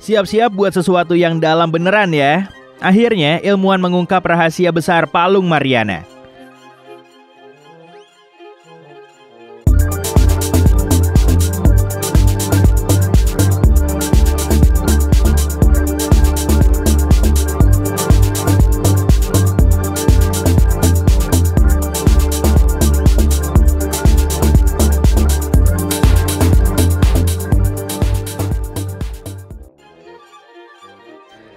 Siap-siap buat sesuatu yang dalam beneran ya. Akhirnya ilmuwan mengungkap rahasia besar Palung Mariana.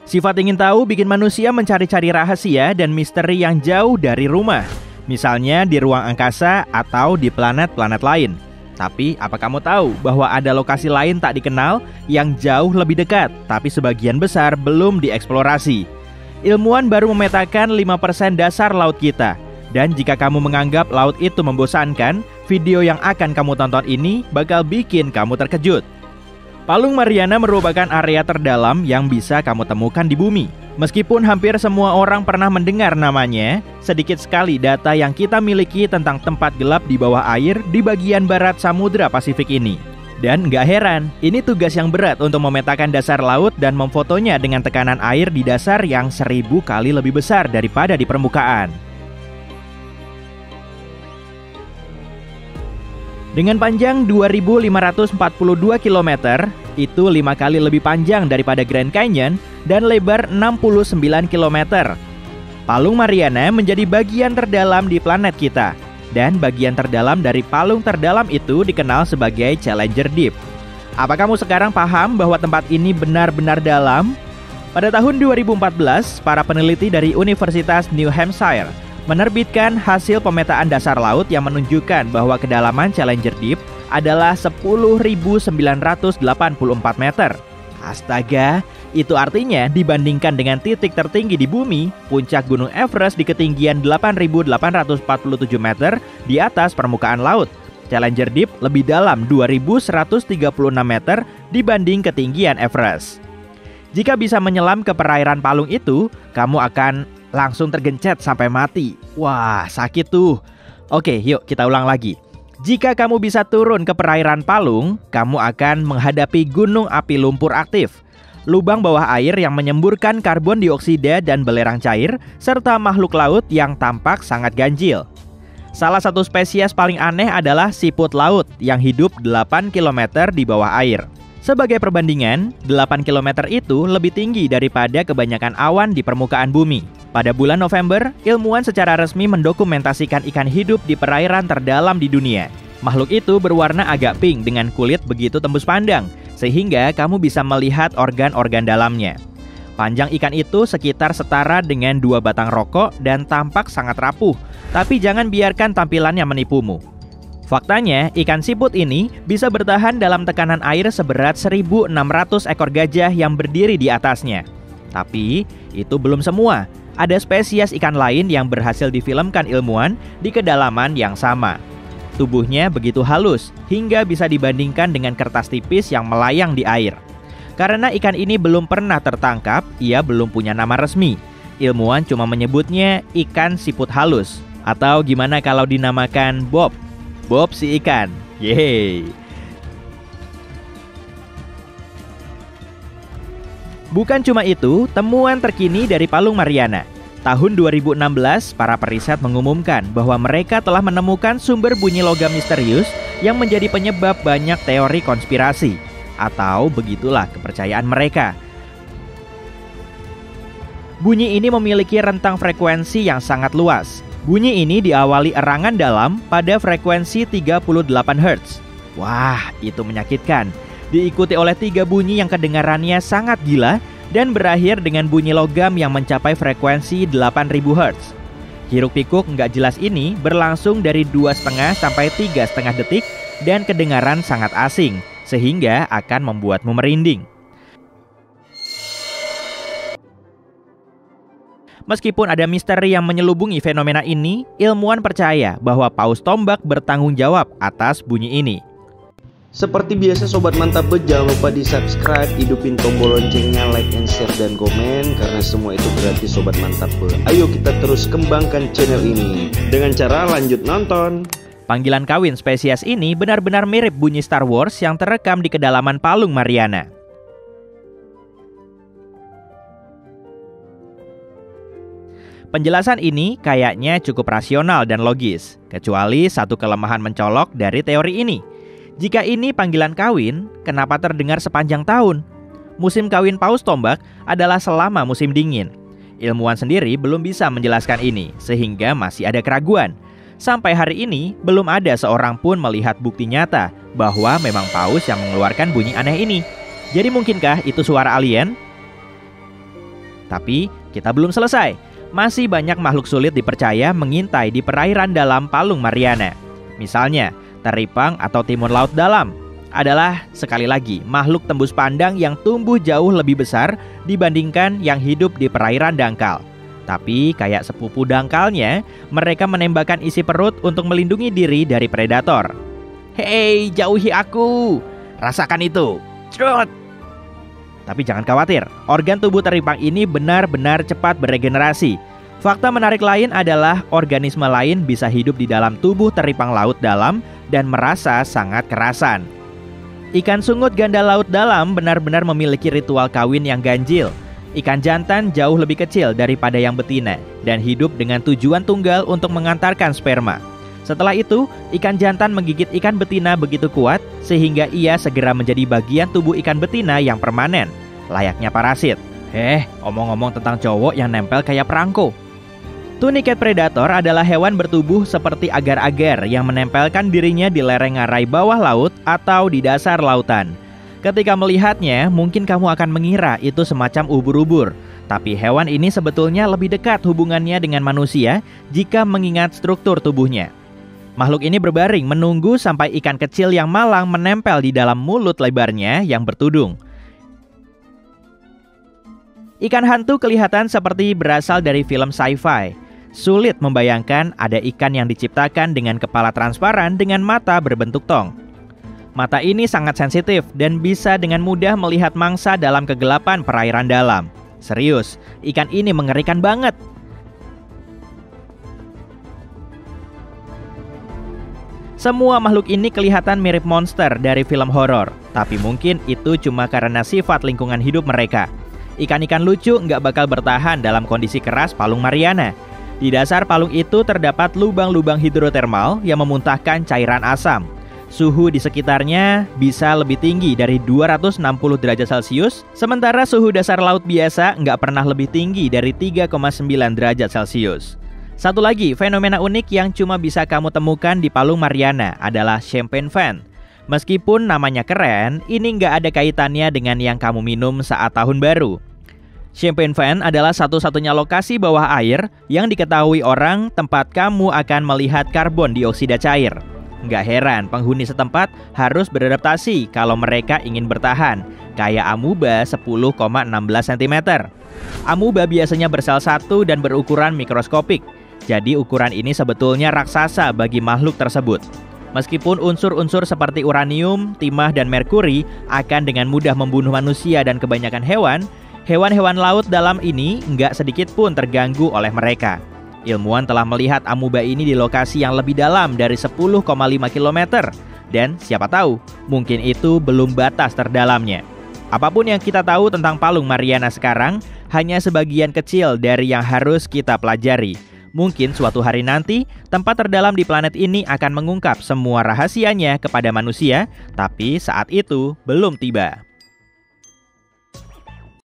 Sifat ingin tahu bikin manusia mencari-cari rahasia dan misteri yang jauh dari rumah. Misalnya di ruang angkasa atau di planet-planet lain. Tapi apa kamu tahu bahwa ada lokasi lain tak dikenal yang jauh lebih dekat, tapi sebagian besar belum dieksplorasi. Ilmuwan baru memetakan 5% dasar laut kita. Dan jika kamu menganggap laut itu membosankan, video yang akan kamu tonton ini bakal bikin kamu terkejut. Palung Mariana merupakan area terdalam yang bisa kamu temukan di bumi. Meskipun hampir semua orang pernah mendengar namanya, sedikit sekali data yang kita miliki tentang tempat gelap di bawah air di bagian barat Samudra Pasifik ini. Dan gak heran, ini tugas yang berat untuk memetakan dasar laut dan memfotonya dengan tekanan air di dasar yang 1000 kali lebih besar daripada di permukaan. Dengan panjang 2.542 km, itu 5 kali lebih panjang daripada Grand Canyon dan lebar 69 km. Palung Mariana menjadi bagian terdalam di planet kita. Dan bagian terdalam dari palung terdalam itu dikenal sebagai Challenger Deep. Apa kamu sekarang paham bahwa tempat ini benar-benar dalam? Pada tahun 2014, para peneliti dari Universitas New Hampshire menerbitkan hasil pemetaan dasar laut yang menunjukkan bahwa kedalaman Challenger Deep adalah 10.984 meter. Astaga, itu artinya dibandingkan dengan titik tertinggi di bumi, puncak Gunung Everest di ketinggian 8.847 meter di atas permukaan laut. Challenger Deep lebih dalam 2.136 meter dibanding ketinggian Everest. Jika bisa menyelam ke perairan palung itu, kamu akan langsung tergencet sampai mati. Wah, sakit tuh. Oke, yuk kita ulang lagi. Jika kamu bisa turun ke perairan palung, kamu akan menghadapi gunung api lumpur aktif, lubang bawah air yang menyemburkan karbon dioksida dan belerang cair, serta makhluk laut yang tampak sangat ganjil. Salah satu spesies paling aneh adalah siput laut yang hidup 8 km di bawah air. Sebagai perbandingan, 8 km itu lebih tinggi daripada kebanyakan awan di permukaan bumi. Pada bulan November, ilmuwan secara resmi mendokumentasikan ikan hidup di perairan terdalam di dunia. Makhluk itu berwarna agak pink dengan kulit begitu tembus pandang, sehingga kamu bisa melihat organ-organ dalamnya. Panjang ikan itu sekitar setara dengan 2 batang rokok dan tampak sangat rapuh, tapi jangan biarkan tampilannya menipumu. Faktanya, ikan siput ini bisa bertahan dalam tekanan air seberat 1.600 ekor gajah yang berdiri di atasnya. Tapi, itu belum semua. Ada spesies ikan lain yang berhasil difilmkan ilmuwan di kedalaman yang sama. Tubuhnya begitu halus, hingga bisa dibandingkan dengan kertas tipis yang melayang di air. Karena ikan ini belum pernah tertangkap, ia belum punya nama resmi. Ilmuwan cuma menyebutnya ikan siput halus. Atau gimana kalau dinamakan Bob? Bob si ikan. Yeay. Bukan cuma itu, temuan terkini dari Palung Mariana. Tahun 2016, para periset mengumumkan bahwa mereka telah menemukan sumber bunyi logam misterius yang menjadi penyebab banyak teori konspirasi. Atau begitulah kepercayaan mereka. Bunyi ini memiliki rentang frekuensi yang sangat luas. Bunyi ini diawali erangan dalam pada frekuensi 38 Hz. Wah, itu menyakitkan. Diikuti oleh 3 bunyi yang kedengarannya sangat gila dan berakhir dengan bunyi logam yang mencapai frekuensi 8000 Hz. Hiruk-pikuk nggak jelas ini berlangsung dari 2,5 sampai 3,5 detik dan kedengaran sangat asing, sehingga akan membuatmu merinding. Meskipun ada misteri yang menyelubungi fenomena ini, ilmuwan percaya bahwa paus tombak bertanggung jawab atas bunyi ini. Seperti biasa Sobat Mantap, jangan lupa di subscribe, hidupin tombol loncengnya, like and share dan komen, karena semua itu gratis Sobat Mantap. Ayo kita terus kembangkan channel ini dengan cara lanjut nonton. Panggilan kawin spesies ini benar-benar mirip bunyi Star Wars yang terekam di kedalaman Palung Mariana. Penjelasan ini kayaknya cukup rasional dan logis, kecuali satu kelemahan mencolok dari teori ini. Jika ini panggilan kawin, kenapa terdengar sepanjang tahun? Musim kawin paus tombak adalah selama musim dingin. Ilmuwan sendiri belum bisa menjelaskan ini, sehingga masih ada keraguan. Sampai hari ini, belum ada seorang pun melihat bukti nyata bahwa memang paus yang mengeluarkan bunyi aneh ini. Jadi mungkinkah itu suara alien? Tapi kita belum selesai. Masih banyak makhluk sulit dipercaya mengintai di perairan dalam Palung Mariana. Misalnya, teripang atau timun laut dalam adalah sekali lagi makhluk tembus pandang yang tumbuh jauh lebih besar dibandingkan yang hidup di perairan dangkal. Tapi kayak sepupu dangkalnya, mereka menembakkan isi perut untuk melindungi diri dari predator. Hei, jauhi aku! Rasakan itu! Cerut! Tapi jangan khawatir, organ tubuh teripang ini benar-benar cepat beregenerasi. Fakta menarik lain adalah organisme lain bisa hidup di dalam tubuh teripang laut dalam dan merasa sangat kerasan. Ikan sungut ganda laut dalam benar-benar memiliki ritual kawin yang ganjil. Ikan jantan jauh lebih kecil daripada yang betina dan hidup dengan tujuan tunggal untuk mengantarkan sperma. Setelah itu, ikan jantan menggigit ikan betina begitu kuat sehingga ia segera menjadi bagian tubuh ikan betina yang permanen, layaknya parasit. Omong-ngomong tentang cowok yang nempel kayak perangko. Tuniket predator adalah hewan bertubuh seperti agar-agar yang menempelkan dirinya di lereng ngarai bawah laut atau di dasar lautan. Ketika melihatnya, mungkin kamu akan mengira itu semacam ubur-ubur. Tapi hewan ini sebetulnya lebih dekat hubungannya dengan manusia jika mengingat struktur tubuhnya. Makhluk ini berbaring menunggu sampai ikan kecil yang malang menempel di dalam mulut lebarnya yang bertudung. Ikan hantu kelihatan seperti berasal dari film sci-fi. Sulit membayangkan ada ikan yang diciptakan dengan kepala transparan dengan mata berbentuk tong. Mata ini sangat sensitif dan bisa dengan mudah melihat mangsa dalam kegelapan perairan dalam. Serius, ikan ini mengerikan banget. Semua makhluk ini kelihatan mirip monster dari film horor, tapi mungkin itu cuma karena sifat lingkungan hidup mereka. Ikan-ikan lucu nggak bakal bertahan dalam kondisi keras Palung Mariana. Di dasar palung itu terdapat lubang-lubang hidrotermal yang memuntahkan cairan asam. Suhu di sekitarnya bisa lebih tinggi dari 260 derajat Celcius, sementara suhu dasar laut biasa nggak pernah lebih tinggi dari 3,9 derajat Celcius. Satu lagi fenomena unik yang cuma bisa kamu temukan di Palung Mariana adalah champagne fan. Meskipun namanya keren, ini nggak ada kaitannya dengan yang kamu minum saat tahun baru. Champagne fan adalah satu-satunya lokasi bawah air yang diketahui orang tempat kamu akan melihat karbon dioksida cair. Nggak heran penghuni setempat harus beradaptasi kalau mereka ingin bertahan, kayak amuba 10,16 cm. Amuba biasanya bersel satu dan berukuran mikroskopik, jadi ukuran ini sebetulnya raksasa bagi makhluk tersebut. Meskipun unsur-unsur seperti uranium, timah, dan merkuri akan dengan mudah membunuh manusia dan kebanyakan hewan, hewan-hewan laut dalam ini nggak sedikit pun terganggu oleh mereka. Ilmuwan telah melihat amuba ini di lokasi yang lebih dalam dari 10,5 km. Dan siapa tahu, mungkin itu belum batas terdalamnya. Apapun yang kita tahu tentang Palung Mariana sekarang, hanya sebagian kecil dari yang harus kita pelajari. Mungkin suatu hari nanti, tempat terdalam di planet ini akan mengungkap semua rahasianya kepada manusia, tapi saat itu belum tiba.